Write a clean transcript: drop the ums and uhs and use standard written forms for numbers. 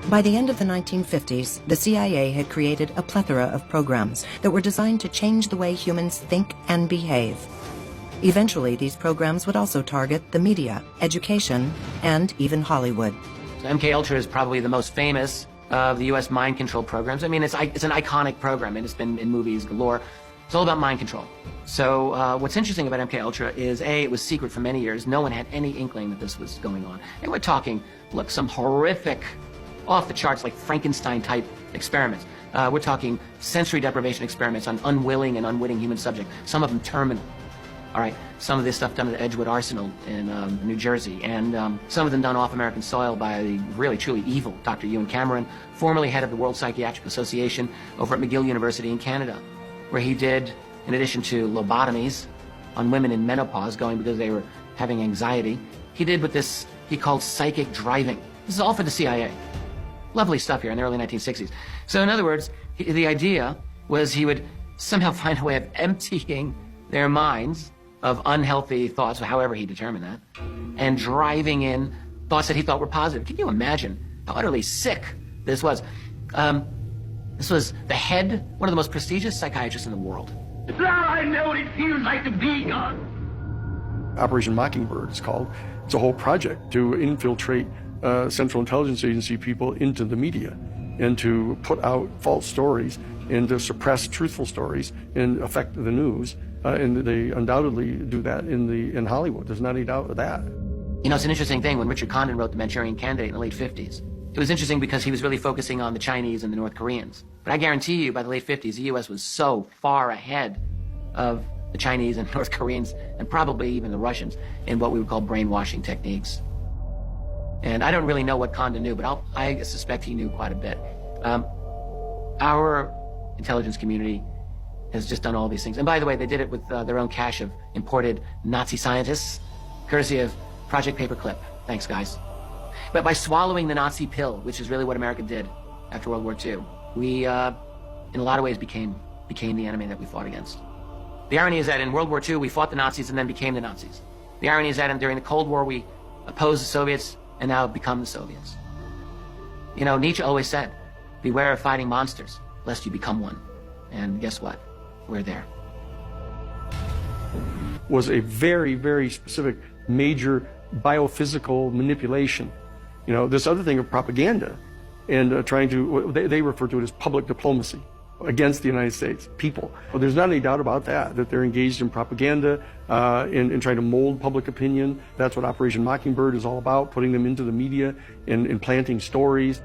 By the end of the 1950s, the CIA had created a plethora of programs that were designed to change the way humans think and behave. Eventually, these programs would also target the media, education, and even Hollywood. So MKUltra is probably the most famous of the U.S. mind control programs. I mean, it's an iconic program, and it's been in movies galore. It's all about mind control. So what's interesting about MKUltra is, A, it was secret for many years. No one had any inkling that this was going on. And we're talking, look, some horrific, off-the-charts, like Frankenstein-type experiments. We're talking sensory deprivation experiments on unwilling and unwitting human subjects, some of them terminal. All right, some of this stuff done at Edgewood Arsenal in New Jersey, and some of them done off American soil by the really, truly evil Dr. Ewan Cameron, formerly head of the World Psychiatric Association over at McGill University in Canada, where he did, in addition to lobotomies on women in menopause going because they were having anxiety, he did what he called psychic driving. This is all for the CIA. Lovely stuff here in the early 1960s. So in other words, the idea was he would somehow find a way of emptying their minds of unhealthy thoughts, however he determined that, and driving in thoughts that he thought were positive. Can you imagine how utterly sick this was? This was the head, one of the most prestigious psychiatrists in the world. Now I know what it feels like to be God. Operation Mockingbird, it's called. It's a whole project to infiltrate Central Intelligence Agency people into the media and to put out false stories and to suppress truthful stories and affect the news. And they undoubtedly do that in Hollywood. There's not any doubt of that. You know, it's an interesting thing. When Richard Condon wrote The Manchurian Candidate in the late 50s, it was interesting because he was really focusing on the Chinese and the North Koreans. But I guarantee you, by the late 50s, the U.S. was so far ahead of the Chinese and North Koreans, and probably even the Russians, in what we would call brainwashing techniques. And I don't really know what Condon knew, but I suspect he knew quite a bit. Our intelligence community has just done all these things. And by the way, they did it with their own cache of imported Nazi scientists, courtesy of Project Paperclip. Thanks, guys. But by swallowing the Nazi pill, which is really what America did after World War II, we, in a lot of ways, became the enemy that we fought against. The irony is that in World War II, we fought the Nazis and then became the Nazis. The irony is that during the Cold War, we opposed the Soviets and now have become the Soviets. You know, Nietzsche always said, beware of fighting monsters, lest you become one. And guess what? We're there. Was a very, very specific major biophysical manipulation. You know, this other thing of propaganda and trying to, they refer to it as public diplomacy against the United States people. Well, there's not any doubt about that they're engaged in propaganda and trying to mold public opinion. That's what Operation Mockingbird is all about, putting them into the media and planting stories.